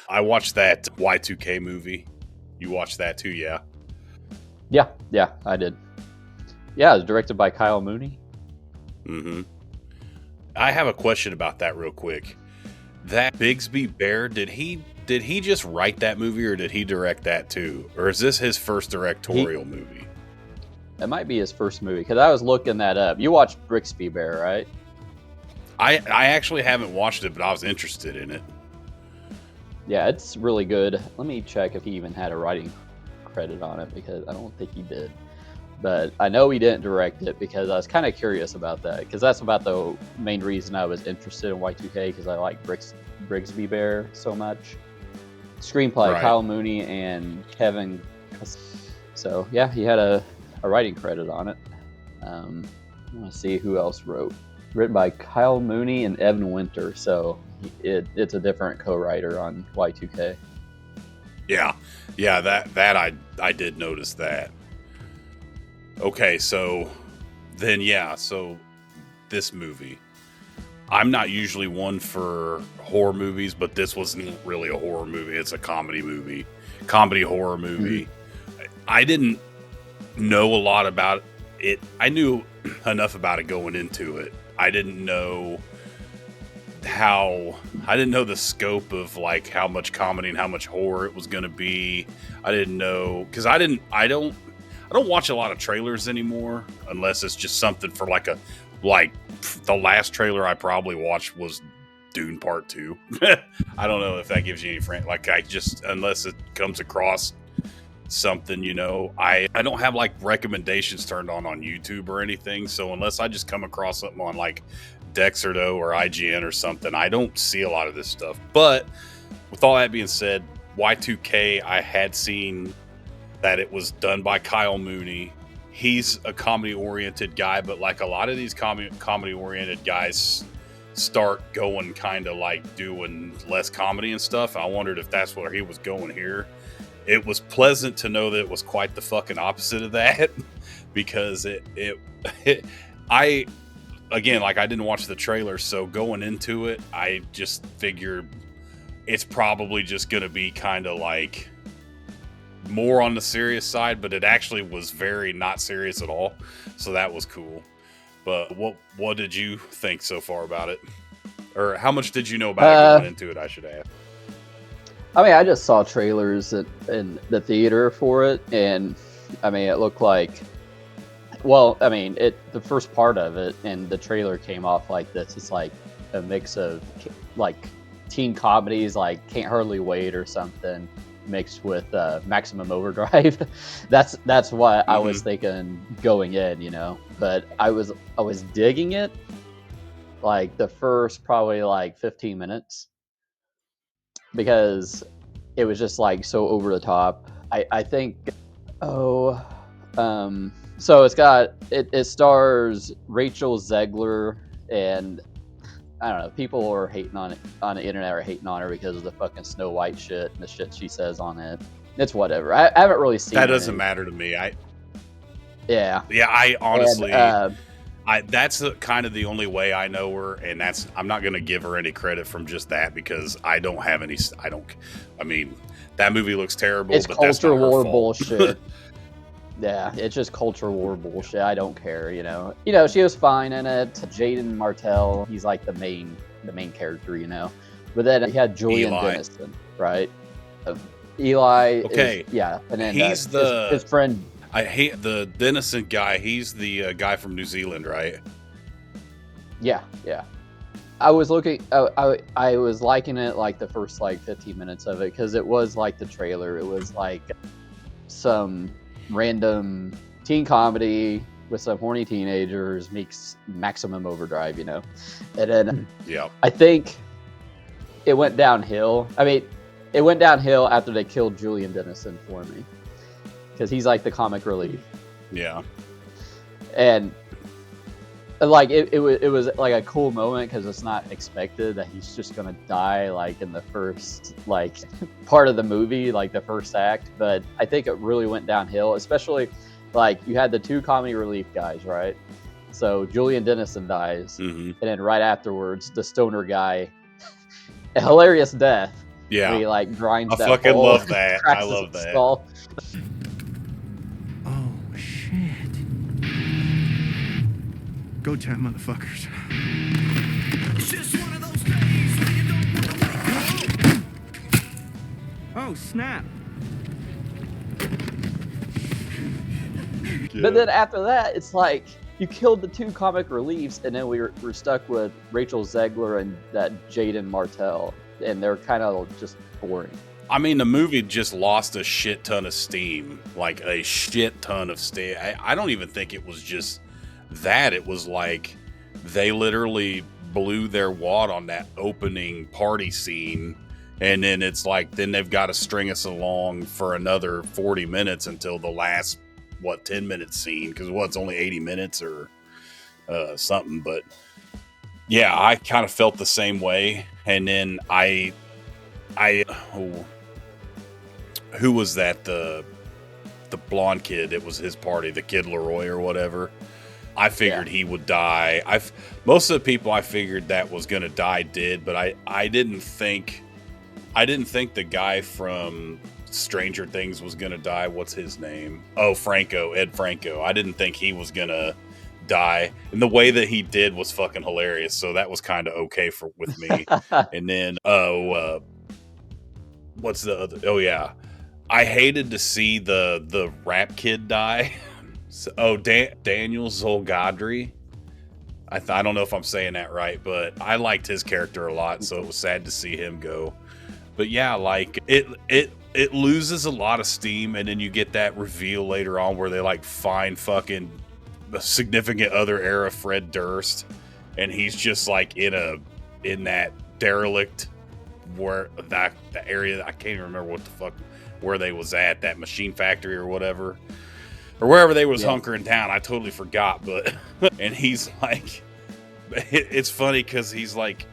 I watched that Y2K movie. You watched that too, yeah? Yeah, I did. Yeah, it was directed by Kyle Mooney. Mm-hmm. I have a question about that real quick. That Bigsby Bear, did he just write that movie, or did he direct that too? Or is this his first directorial movie? It might be his first movie, because I was looking that up. You watched Bigsby Bear, right? I actually haven't watched it, but I was interested in it. Yeah, it's really good. Let me check if he even had a writing credit on it, because I don't think he did. But I know he didn't direct it, because I was kind of curious about that, because that's about the main reason I was interested in Y2K, because I like Bigsby Bear so much. Screenplay, Right. Kyle Mooney and Kevin. So yeah, he had a writing credit on it. I want to see who else wrote. Written by Kyle Mooney and Evan Winter, so it's a different co-writer on Y2K. Yeah, that I did notice that. Okay, so then so this movie, I'm not usually one for horror movies, but this wasn't really a horror movie. It's a comedy horror movie. Mm-hmm. I didn't know a lot about it. I knew enough about it going into it. I didn't know the scope of like how much comedy and how much horror it was going to be. I didn't know, because I don't watch a lot of trailers anymore, unless it's just something for like the last trailer I probably watched was Dune Part 2. I don't know if that gives you any unless it comes across something, I don't have like recommendations turned on YouTube or anything, so unless I just come across something on like Dexerto or IGN or something, I don't see a lot of this stuff. But with all that being said, Y2K, I had seen that it was done by Kyle Mooney. He's a comedy-oriented guy, but like a lot of these comedy-oriented guys start going kind of like doing less comedy and stuff. I wondered if that's where he was going here. It was pleasant to know that it was quite the fucking opposite of that, because I didn't watch the trailer, so going into it, I just figured it's probably just going to be kind of like more on the serious side, but it actually was very not serious at all, so that was cool. But what did you think so far about it, or how much did you know about it going into it, I should ask? I mean, I just saw trailers in the theater for it, and I mean, it looked like, well, I mean, the first part of it and the trailer came off like this. It's like a mix of like teen comedies, like Can't Hardly Wait or something, mixed with Maximum Overdrive. that's what I was thinking going in, But I was digging it like the first probably like 15 minutes. Because it was just like so over the top. I think so it stars Rachel Zegler, and I don't know, people are hating on the internet are hating on her because of the fucking Snow White shit and the shit she says on it. It's whatever. I haven't really seen that. Doesn't matter to me. I honestly, that's kind of the only way I know her, and I'm not going to give her any credit from just that, because I don't have any. I mean, that movie looks terrible. It's but culture war fault. Bullshit. Yeah, it's just culture war bullshit. I don't care. She was fine in it. Jaden Martell, he's like the main character. But then he had Julian Dennison, right? Eli. Okay. And then he's his friend. I hate the Dennison guy. He's the guy from New Zealand, right? Yeah. I was looking. I was liking it like the first like 15 minutes of it, because it was like the trailer. It was like some random teen comedy with some horny teenagers meets Maximum Overdrive, And then I think it went downhill. I mean, it went downhill after they killed Julian Dennison for me, because he's like the comic relief. Yeah. And like it was like a cool moment, because it's not expected that he's just gonna die like in the first like part of the movie, like the first act. But I think it really went downhill, especially like you had the two comedy relief guys, right? So Julian Dennison dies, and then right afterwards the stoner guy, a hilarious death, Where Yeah. he like grinds I that fucking pole, love that. I cracks his love that. skull. Oh, shit. Go time, motherfuckers. It's just one of those days where you don't want to wake up. Oh, snap. But then after that, it's like you killed the two comic reliefs, and then we're stuck with Rachel Zegler and that Jaden Martell, and they're kind of just boring. I mean, the movie just lost a shit ton of steam, like a shit ton of steam. I don't even think it was just that. It was like they literally blew their wad on that opening party scene. And then it's like, then they've got to string us along for another 40 minutes until the last, 10-minute scene. Because, it's only 80 minutes or something. But yeah, I kind of felt the same way. And then who was that? The blonde kid. It was his party, the Kid Leroy or whatever. I figured he would die. Most of the people I figured that was going to die did, but I didn't think the guy from Stranger Things was going to die. What's his name? Oh, Ed Franco. I didn't think he was going to die. And the way that he did was fucking hilarious. So that was kind of okay with me. And then, what's the other? Oh, yeah. I hated to see the rap kid die. Daniel Zolgadri. I don't know if I'm saying that right, but I liked his character a lot, so it was sad to see him go. But yeah, like it loses a lot of steam, and then you get that reveal later on where they like find fucking a significant other era Fred Durst, and he's just like in that derelict where the area, I can't even remember what the fuck where they was at, that machine factory or whatever. Or wherever they was hunkering down. I totally forgot, but and he's like, it's funny because he's like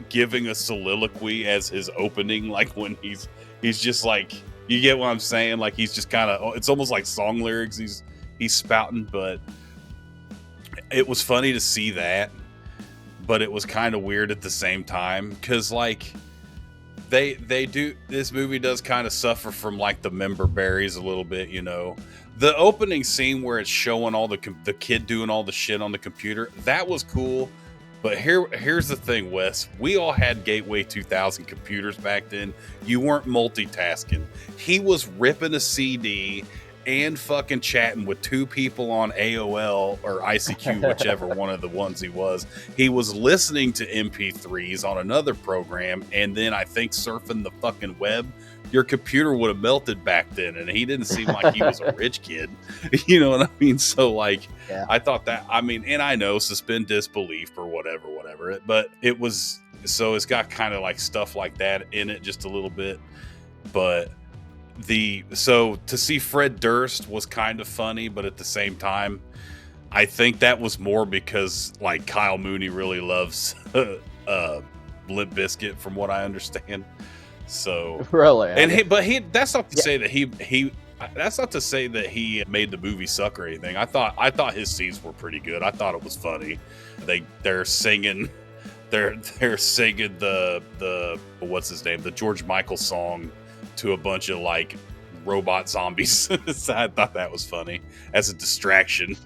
giving a soliloquy as his opening, like when he's just like, you get what I'm saying? Like he's just kind of, it's almost like song lyrics he's spouting, but it was funny to see that, but it was kind of weird at the same time because like this movie does kind of suffer from like the member berries a little bit, you know. The opening scene where it's showing all the kid doing all the shit on the computer, that was cool. But here's the thing, Wes. We all had Gateway 2000 computers back then. You weren't multitasking. He was ripping a CD and fucking chatting with two people on AOL or ICQ, whichever one of the ones he was. He was listening to MP3s on another program, and then I think surfing the fucking web. Your computer would have melted back then, and he didn't seem like he was a rich kid. You know what I mean? So like, I thought that, I mean, and I know suspend disbelief or whatever, but it was, so it's got kind of like stuff like that in it just a little bit. But so to see Fred Durst was kind of funny, but at the same time, I think that was more because like Kyle Mooney really loves Limp Bizkit, from what I understand. So really, and that's not to say that that's not to say that he made the movie suck or anything. I thought his scenes were pretty good. I thought it was funny. They're singing the what's his name, the George Michael song to a bunch of like robot zombies. So I thought that was funny as a distraction.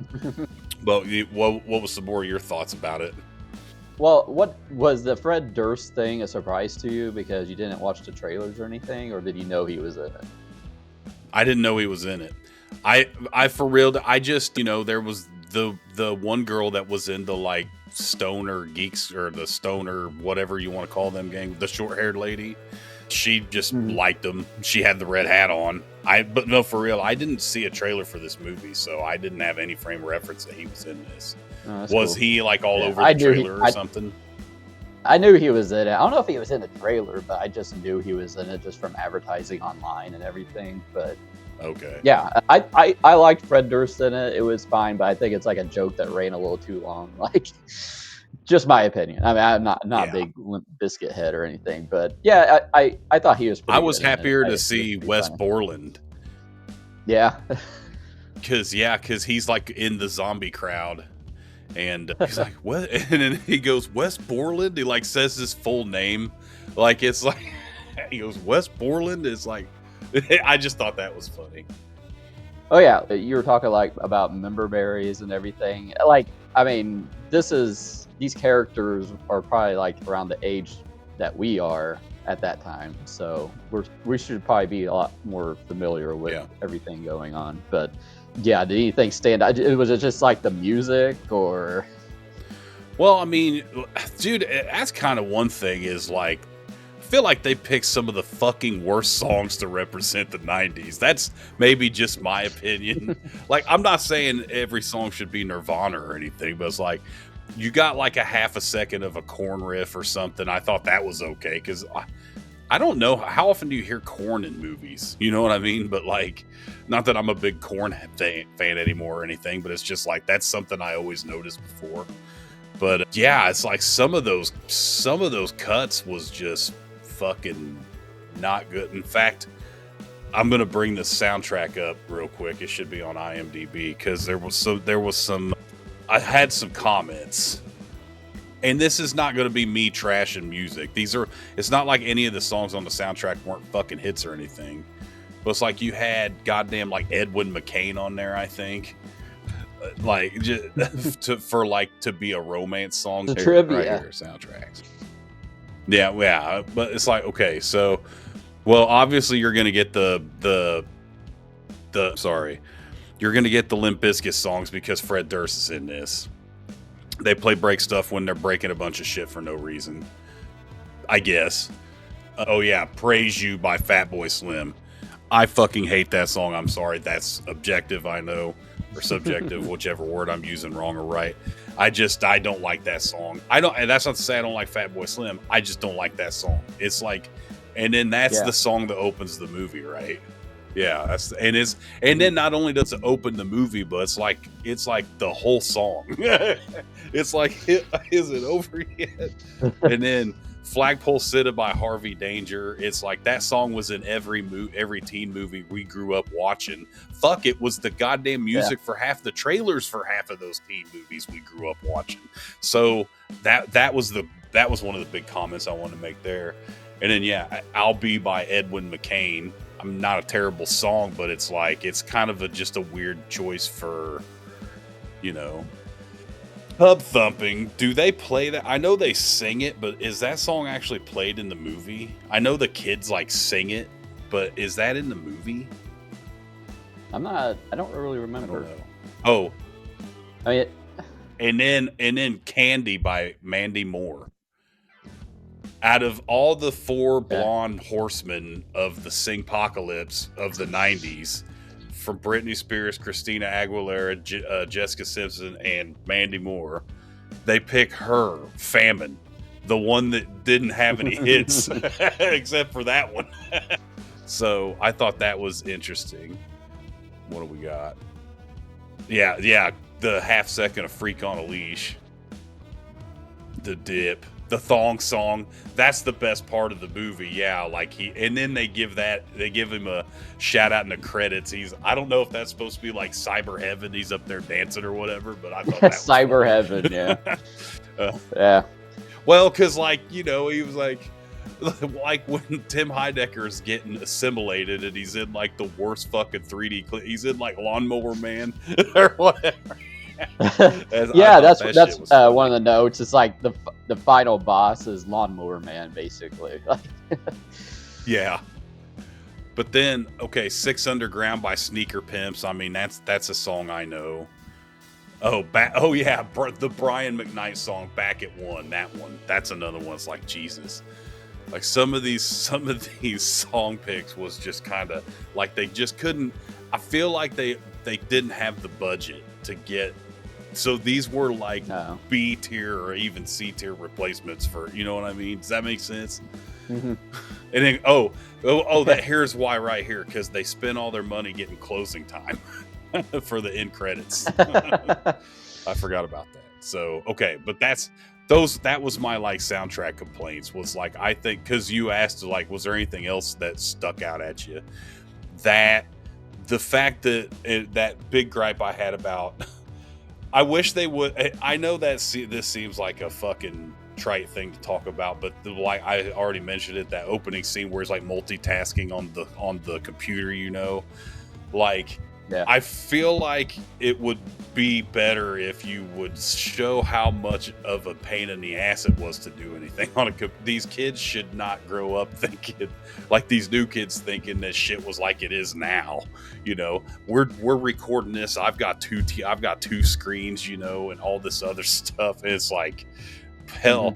But what was some more of your thoughts about it? Well, what was the Fred Durst thing a surprise to you because you didn't watch the trailers or anything, or did you know he was in it? I didn't know he was in it. I for real, I just, you know, there was the one girl that was in the like stoner geeks or the stoner whatever you want to call them gang, the short-haired lady. She just liked him. She had the red hat on. But no, for real, I didn't see a trailer for this movie, so I didn't have any frame of reference that he was in this. Oh, was cool. He like all over the trailer or something? I knew he was in it. I don't know if he was in the trailer, but I just knew he was in it just from advertising online and everything. But okay, yeah, I liked Fred Durst in it. It was fine, but I think it's like a joke that ran a little too long. Like, just my opinion. I mean, I'm not a big Limp Bizkit head or anything, but yeah, I thought he was pretty I was good happier to see Wes Borland. Yeah. Because he's like in the zombie crowd. And he's like, what? And then he goes, Wes Borland? He like says his full name. Like, it's like, He goes, West Borland is like, I just thought that was funny. Oh yeah, you were talking like about member berries and everything. Like, I mean, these characters are probably like around the age that we are at that time, so we should probably be a lot more familiar with everything going on. But yeah, did anything stand out? Was it just like the music, or? Well, I mean, dude, that's kind of one thing is like, I feel like they picked some of the fucking worst songs to represent the 90s. That's maybe just my opinion. Like, I'm not saying every song should be Nirvana or anything, but it's like, you got like a half a second of a Korn riff or something. I thought that was okay, because I don't know, how often do you hear Korn in movies? You know what I mean? But like, not that I'm a big Korn fan anymore or anything, but it's just like, that's something I always noticed before. But yeah, it's like some of those cuts was just fucking not good. In fact, I'm gonna bring the soundtrack up real quick. It should be on IMDb, because there was some. I had some comments, and this is not gonna be me trashing music. It's not like any of the songs on the soundtrack weren't fucking hits or anything. But it's like you had goddamn like Edwin McCain on there, I think. Like just to be a romance song. The trivia right here, soundtracks. Yeah, but it's like, okay, so, well, obviously you're gonna get you're gonna get the Limp Bizkit songs because Fred Durst is in this. They play break stuff when they're breaking a bunch of shit for no reason, I guess. Oh yeah, Praise You by Fatboy Slim. I fucking hate that song. I'm sorry, that's objective, I know, or subjective, whichever word I'm using, wrong or right. I don't like that song. And that's not to say I don't like Fatboy Slim. I just don't like that song. It's like, and then that's the song that opens the movie, right? Yeah, and then not only does it open the movie, but it's like the whole song. It's like, is it over yet? And then Flagpole Sitta by Harvey Danger. It's like that song was in every teen movie we grew up watching. Fuck, it was the goddamn music for half the trailers for half of those teen movies we grew up watching. So that was one of the big comments I wanted to make there. And then I'll Be by Edwin McCain. I'm not a terrible song, but it's like, it's kind of just a weird choice for, Hub Thumping. Do they play that? I know they sing it, but is that song actually played in the movie? I know the kids like sing it, but is that in the movie? I don't really remember. I don't know. Oh. I mean, and then Candy by Mandy Moore. Out of all the four blonde horsemen of the Singpocalypse of the 90s, from Britney Spears, Christina Aguilera, Jessica Simpson, and Mandy Moore, they pick her, Famine, the one that didn't have any hits, except for that one. So I thought that was interesting. What do we got? Yeah, the half second of Freak on a Leash. The Dip. The thong song, that's the best part of the movie. Yeah, like and then they give him a shout out in the credits. I don't know if that's supposed to be like Cyber Heaven. He's up there dancing or whatever, but I thought that was Cyber Heaven, yeah. Yeah. Well, because he was like when Tim Heidecker's getting assimilated and he's in like the worst fucking 3D he's in like Lawnmower Man or whatever. That's one of the notes. It's like the final boss is Lawnmower Man, basically. Yeah. But then, Six Underground by Sneaker Pimps. I mean, that's a song I know. The Brian McKnight song, Back at One. That one. That's another one. It's like, Jesus. Like some of these song picks was just kind of like they just couldn't. I feel like they didn't have the budget to get. So these were like B tier or even C tier replacements for, you know what I mean? Does that make sense? Mm-hmm. And then, here's why right here, because they spent all their money getting closing time for the end credits. I forgot about that. So, but that was my like soundtrack complaints was like, I think, because you asked like, was there anything else that stuck out at you? That the fact that that big gripe I had about, I wish they would. I know that this seems like a fucking trite thing to talk about, but like I already mentioned it, that opening scene where it's like multitasking on the computer, like Yeah. I feel like it would be better if you would show how much of a pain in the ass it was to do anything on a these kids should not grow up thinking like these new kids thinking that shit was like it is now. We're recording this. I've got two screens, and all this other stuff. It's like, hell,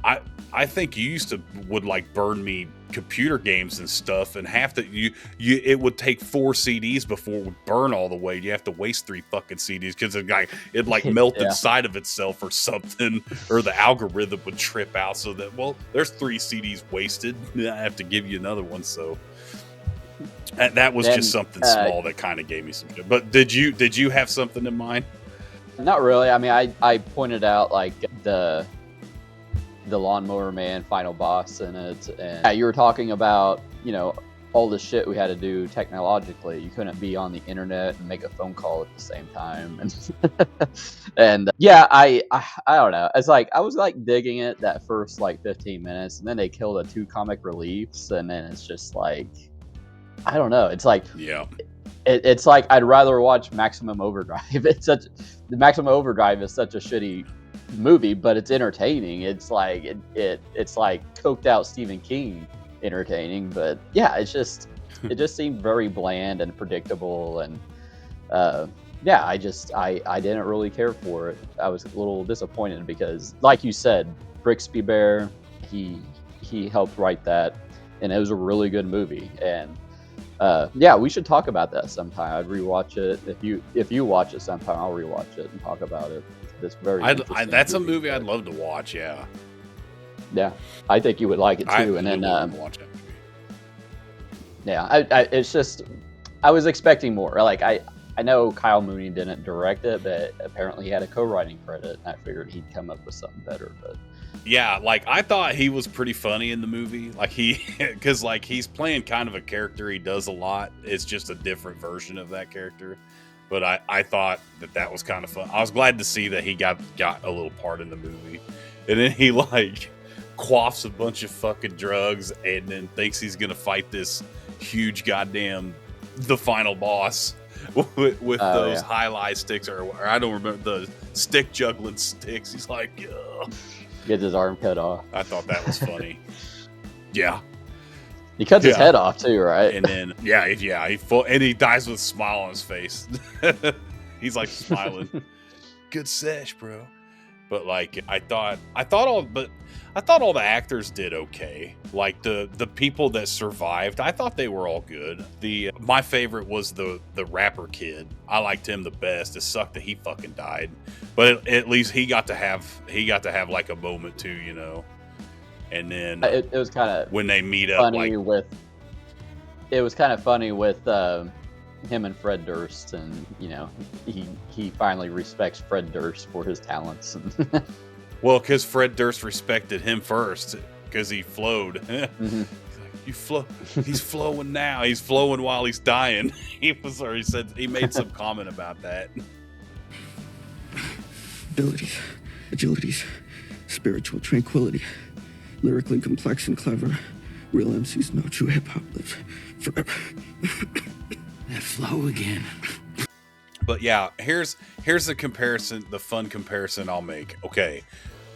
I think you would like burn me computer games and stuff, and it would take 4 CDs before it would burn all the way. You have to waste 3 fucking CDs because it like melt inside of itself or something, or the algorithm would trip out. So that, well, there's 3 CDs wasted. I have to give you another one. So that was just something small that kind of gave me some shit. But did you have something in mind? Not really. I mean, I pointed out like the Lawnmower Man final boss in it, and you were talking about all the shit we had to do technologically. You couldn't be on the internet and make a phone call at the same time, and yeah, I don't know. It's like I was like digging it that first like 15 minutes, and then they kill the 2 comic reliefs, and then it's just like, I don't know. It's like, it's like I'd rather watch Maximum Overdrive. The Maximum Overdrive is such a shitty movie, but it's entertaining. It's like it's like coked out Stephen King entertaining, but yeah, it just seemed very bland and predictable, and yeah, I didn't really care for it. I was a little disappointed because, like you said, Brixby Bear, he helped write that, and it was a really good movie. And yeah, we should talk about that sometime. I'd rewatch it. If you watch it sometime, I'll rewatch it and talk about it. It's very that's a movie I'd love to watch. Yeah, I think you would like it too. And then watch it. Yeah, it's just I was expecting more. Like I know Kyle Mooney didn't direct it, but apparently he had a co-writing credit, and I figured he'd come up with something better. But yeah, like I thought he was pretty funny in the movie. Like because like he's playing kind of a character he does a lot. It's just a different version of that character. But I thought that was kind of fun. I was glad to see that he got a little part in the movie. And then he like quaffs a bunch of fucking drugs and then thinks he's going to fight this huge the final boss with those highlight sticks, or I don't remember, the stick juggling sticks. He's like, ugh. Gets his arm cut off. I thought that was funny. Yeah. He cuts his head off too, right? And then he dies with a smile on his face. He's like smiling. Good sesh, bro. But like I thought all the actors did okay. Like the people that survived, I thought they were all good. My favorite was the rapper kid. I liked him the best. It sucked that he fucking died, but at least he got to have like a moment too, And then it was kind of when they meet up, it was kind of funny with him and Fred Durst, and he finally respects Fred Durst for his talents. Well, because Fred Durst respected him first because he flowed. Mm-hmm. He's flowing now. He's flowing while he's dying. He made some comment about that. Abilities, agilities, spiritual tranquility, lyrically complex and clever. Real MCs know true hip hop live forever. That flow again. But yeah, here's the comparison, the fun comparison I'll make. Okay,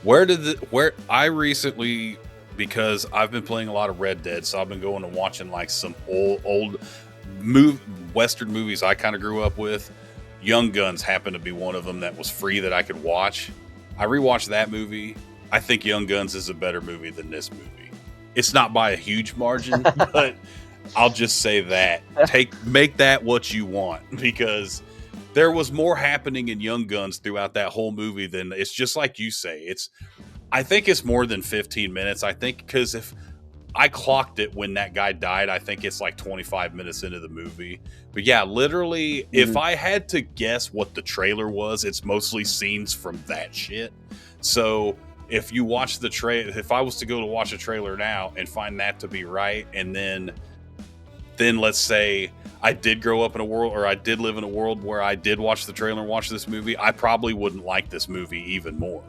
where I recently, because I've been playing a lot of Red Dead, so I've been going and watching like some old Western movies I kind of grew up with. Young Guns happened to be one of them that was free that I could watch. I rewatched that movie. I think Young Guns is a better movie than this movie. It's not by a huge margin, but I'll just say that. Make that what you want, because there was more happening in Young Guns throughout that whole movie than it's just like you say. I think it's more than 15 minutes. I think because if I clocked it when that guy died, I think it's like 25 minutes into the movie. But yeah, literally, if I had to guess what the trailer was, it's mostly scenes from that shit. So if you watch the trailer, if I was to go to watch a trailer now and find that to be right, and then let's say I did grow up in a world, or I did live in a world where I did watch the trailer and watch this movie, I probably wouldn't like this movie even more.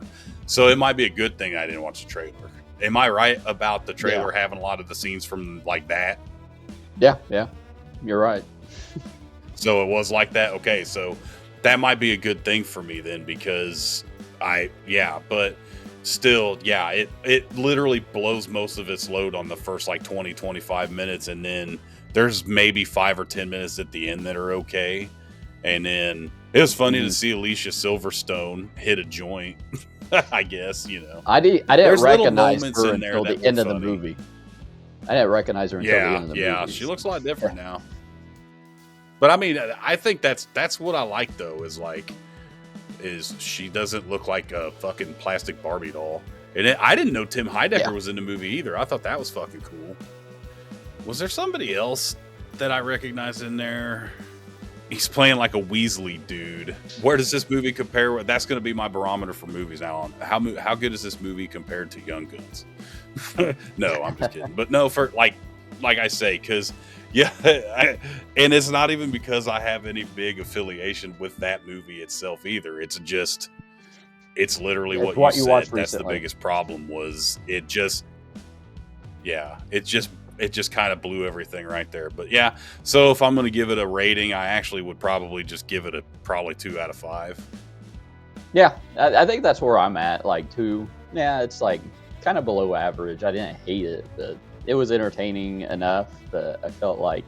So it might be a good thing I didn't watch the trailer. Am I right about the trailer having a lot of the scenes from like that? Yeah, you're right. So it was like that. Okay, so that might be a good thing for me then, because but still, it literally blows most of its load on the first like 20-25 minutes, and then there's maybe 5 or 10 minutes at the end that are okay. And then it was funny to see Alicia Silverstone hit a joint. I guess, you know. I didn't There's little recognize moments her in there until that the end were of the funny. movie. I didn't recognize her until the end of the movie. Yeah, she looks a lot different now. But I mean, I think that's what I like though, is she doesn't look like a fucking plastic Barbie doll. And I didn't know Tim Heidecker was in the movie either. I thought that was fucking cool. Was there somebody else that I recognized in there? He's playing like a Weasley dude. Where does this movie compare with? That's going to be my barometer for movies now. How good is this movie compared to Young Guns? No, I'm just kidding. But no, for like I say, because and it's not even because I have any big affiliation with that movie itself either. It's literally what you said. That's the biggest problem. Was it just kind of blew everything right there. But yeah, so if I'm going to give it a rating, I actually would probably just give it probably 2 out of 5. Yeah, I think that's where I'm at, like 2. Yeah, it's like kind of below average. I didn't hate it, but it was entertaining enough that I felt like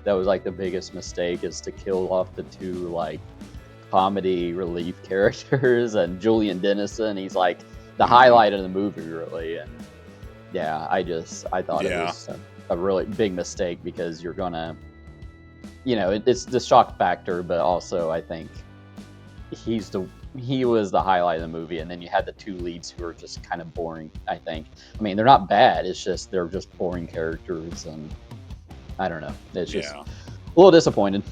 that was like the biggest mistake, is to kill off the 2 like comedy relief characters, and Julian Dennison, he's like the highlight of the movie, really. And yeah, I thought it was a really big mistake, because you're gonna, it's the shock factor, but also I think he was the highlight of the movie, and then you had the 2 leads who are just kind of boring. I think, I mean, they're not bad, it's just they're just boring characters, and I don't know, it's just a little disappointed,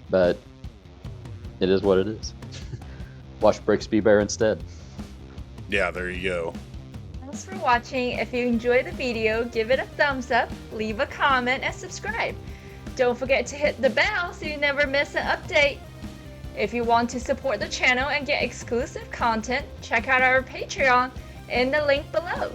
but it is what it is. Watch Brixby Bear instead. Yeah, there you go. Thanks for watching. If you enjoyed the video, give it a thumbs up, leave a comment, and subscribe. Don't forget to hit the bell so you never miss an update. If you want to support the channel and get exclusive content, check out our Patreon in the link below.